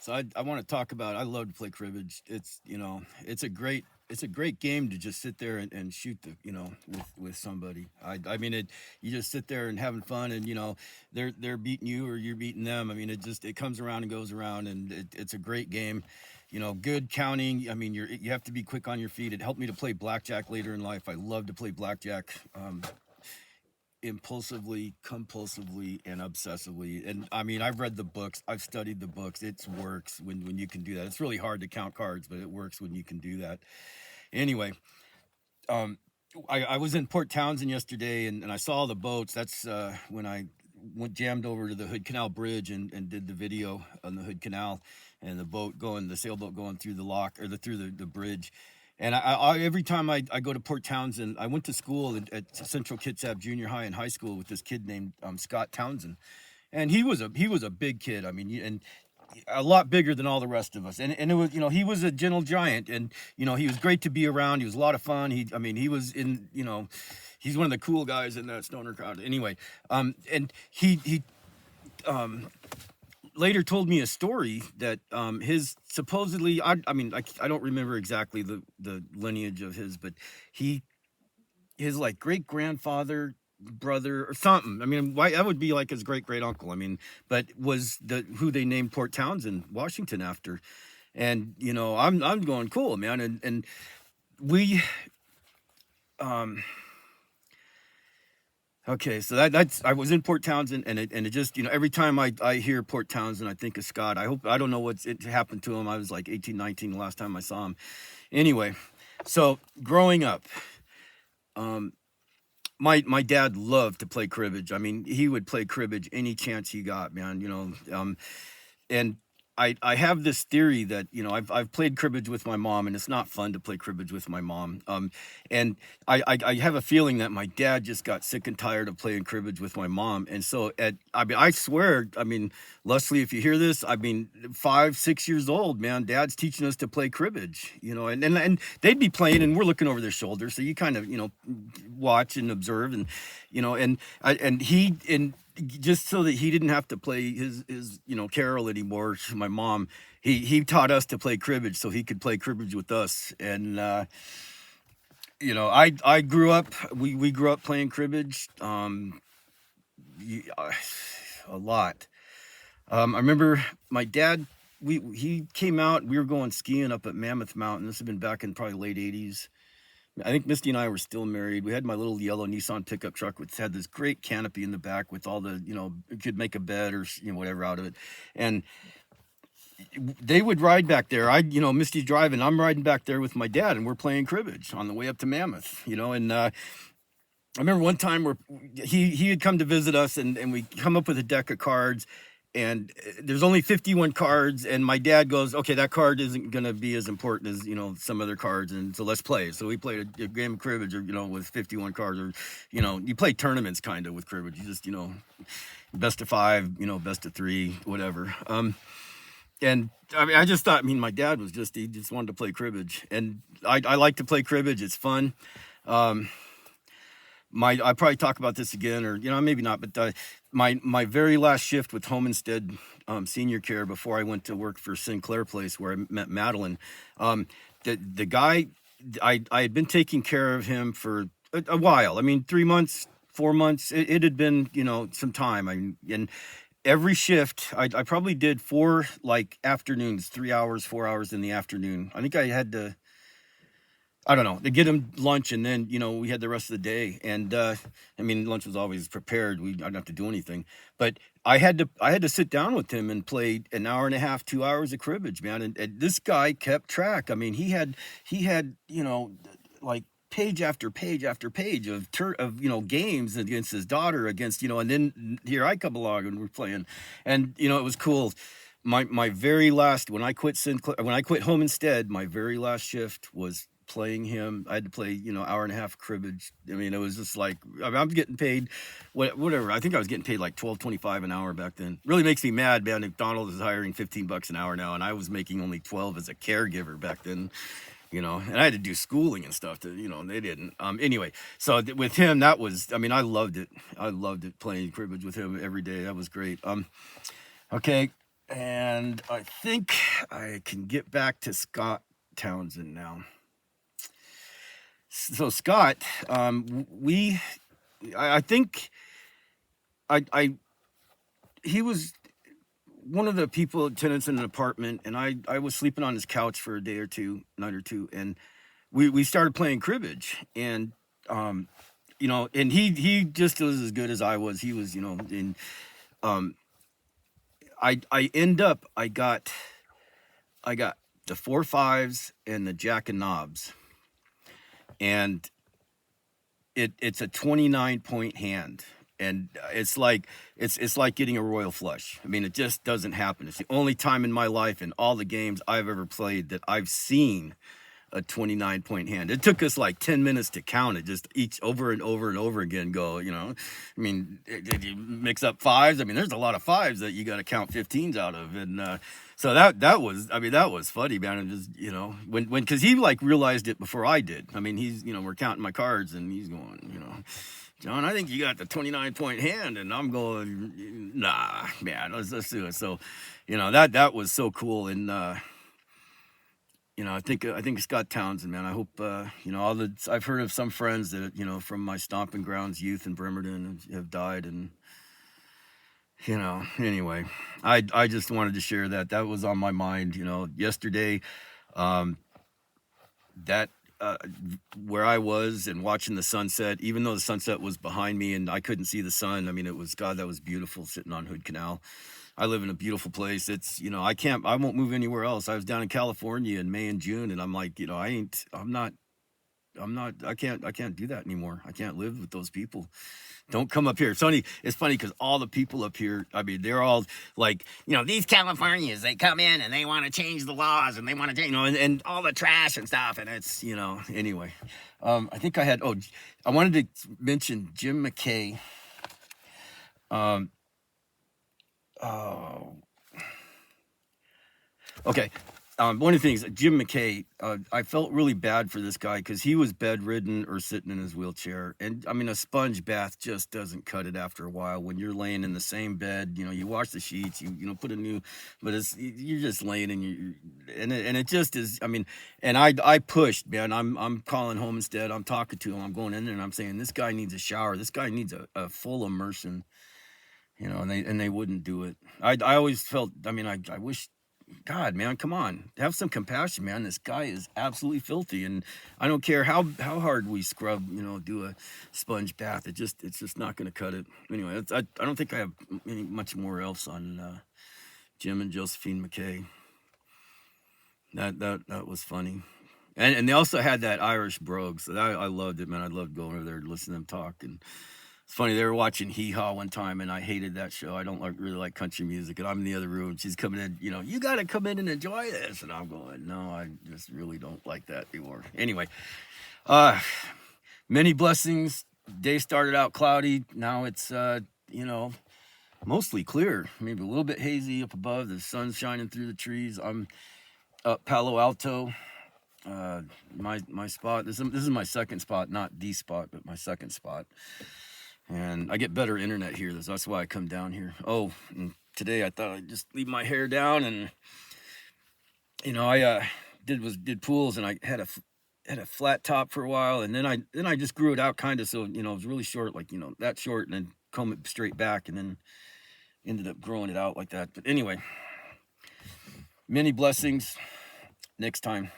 So I want to talk about. I love to play cribbage. It's a great game to just sit there and shoot with somebody. I mean it. You just sit there and having fun, and they're beating you or you're beating them. I mean it comes around and goes around, and it's a great game. Good counting. I mean you have to be quick on your feet. It helped me to play blackjack later in life. I love to play blackjack. Impulsively, compulsively, and obsessively. And I mean, I've read the books, I've studied the books. It works when you can do that. It's really hard to count cards, but it works when you can do that. Anyway, um, I was in Port Townsend yesterday, and I saw the boats. That's when I went jammed over to the Hood Canal Bridge and did the video on the Hood Canal and the sailboat going through the lock or through the bridge. And every time I go to Port Townsend, I went to school at Central Kitsap Junior High and High School with this kid named Scott Townsend, and he was a big kid. I mean, and a lot bigger than all the rest of us. And it was, he was a gentle giant, and he was great to be around. He was a lot of fun. He was he's one of the cool guys in that stoner crowd. Anyway, and he later told me a story that his supposedly I don't remember exactly the lineage of his, but his like great grandfather brother or something. I mean, why that would be like his great uncle. I mean, but was who they named Port Townsend, Washington after. And I'm going cool, man. And we um okay, so that's I was in Port Townsend, and it just every time I hear Port Townsend, I think of Scott. I don't know what's it happened to him. I was like 18, 19 the last time I saw him. Anyway, so growing up, um my dad loved to play cribbage. I mean, he would play cribbage any chance he got, man. And I have this theory that I've played cribbage with my mom, and it's not fun to play cribbage with my mom. And I have a feeling that my dad just got sick and tired of playing cribbage with my mom, and so I swear, I mean, Leslie, if you hear this, I mean, 5, 6 years old, man, Dad's teaching us to play cribbage, and they'd be playing, and we're looking over their shoulder, so you kind of watch and observe, and and just so that he didn't have to play his Carol anymore, my mom, he taught us to play cribbage so he could play cribbage with us. And I grew up, we grew up playing cribbage a lot. I remember my dad, he came out, we were going skiing up at Mammoth Mountain. This had been back in probably late 80s. I think Misty and I were still married. We had my little yellow Nissan pickup truck, which had this great canopy in the back with all the, you could make a bed or whatever out of it. And they would ride back there. Misty's driving. I'm riding back there with my dad, and we're playing cribbage on the way up to Mammoth. And I remember one time where he had come to visit us, and we come up with a deck of cards, and there's only 51 cards, and my dad goes, okay, that card isn't going to be as important as some other cards, and so let's play. So we played a game of cribbage, or with 51 cards, or you play tournaments kind of with cribbage. You just best of 5, best of 3, whatever. And I mean, I just thought, my dad was he just wanted to play cribbage, and I like to play cribbage. It's fun. I probably talk about this again, or maybe not, but my very last shift with Home Instead Senior Care before I went to work for Sinclair Place, where I met Madeline, the guy, I had been taking care of him for a while. I mean, 3 months, 4 months. It had been some time. And every shift, I probably did 4 like afternoons, 3 hours, 4 hours in the afternoon. I think I had to, I don't know, to get him lunch, and then we had the rest of the day. And lunch was always prepared. I didn't have to do anything, but I had to sit down with him and play an hour and a half, 2 hours of cribbage, man. And this guy kept track. I mean, he had like page after page after page of games against his daughter, against and then here I come along and we're playing, and it was cool. My very last, when I quit Home Instead, my very last shift was playing him. I had to play hour and a half cribbage. I mean, it was just like, I'm getting paid whatever. I think I was getting paid like $12.25 an hour back then. Really makes me mad, man. McDonald's is hiring $15 an hour now, and I was making only 12 as a caregiver back then. And I had to do schooling and stuff they didn't. Anyway, so with him, that was, I loved it. I loved it playing cribbage with him every day. That was great. Okay. And and I think I can get back to Scott Townsend now. So Scott, I think I he was one of the tenants in an apartment, and I was sleeping on his couch for a night or two, and we started playing cribbage, and and he just was as good as I was. He was, and um, I got the 4 5s and the jack of knobs, and it's a 29-point hand, and it's like getting a royal flush. I mean, it just doesn't happen. It's the only time in my life in all the games I've ever played that I've seen a 29-point hand. It took us like 10 minutes to count it, just each over and over and over again go, I mean, did you mix up 5s? I mean, there's a lot of 5s that you got to count 15s out of. And so that was funny, man. And just, because he like realized it before I did. I mean, he's, we're counting my cards and he's going, John, I think you got the 29-point hand. And I'm going, nah, man, let's do it. So, that was so cool. And, I think Scott Townsend, man. I hope I've heard of some friends that from my stomping grounds, youth in Bremerton, have died, and anyway, I just wanted to share that was on my mind. Yesterday, that where I was and watching the sunset, even though the sunset was behind me and I couldn't see the sun. I mean, it was God, that was beautiful sitting on Hood Canal. I live in a beautiful place. It's, I won't move anywhere else. I was down in California in May and June, and I'm like, I can't do that anymore. I can't live with those people. Don't come up here. It's funny because all the people up here, I mean, they're all like, these Californians, they come in and they want to change the laws and they want to change, and all the trash and stuff. And it's, anyway, I think I wanted to mention Jim McKay. Okay. One of the things, Jim McKay, I felt really bad for this guy because he was bedridden or sitting in his wheelchair. And I mean, a sponge bath just doesn't cut it after a while. When you're laying in the same bed, you wash the sheets, you put a new, but you're just laying and it just is. I mean, and I pushed, man. I'm calling home instead. I'm talking to him. I'm going in there and I'm saying, this guy needs a shower. This guy needs a full immersion, and they wouldn't do it. I always felt, I mean, I wish, God, man, come on, have some compassion, man. This guy is absolutely filthy, and I don't care how hard we scrub, do a sponge bath. It's just not going to cut it. Anyway, I don't think I have much more else on Jim and Josephine McKay. That was funny, and they also had that Irish brogue, so I loved it, man. I loved going over there to listen to them talk. And it's funny, they were watching Hee Haw one time, and I hated that show. I don't really like country music, and I'm in the other room. She's coming in, you got to come in and enjoy this. And I'm going, no, I just really don't like that anymore. Anyway, many blessings. Day started out cloudy. Now it's, mostly clear, maybe a little bit hazy up above. The sun's shining through the trees. I'm up Palo Alto. My spot. This is my second spot, not the spot, but my second spot. And I get better internet here. That's why I come down here. Oh, and today I thought I'd just leave my hair down, and I did pools, and I had a flat top for a while, and then I just grew it out kind of, so it was really short, like that short, and then comb it straight back, and then ended up growing it out like that. But anyway, many blessings. Next time.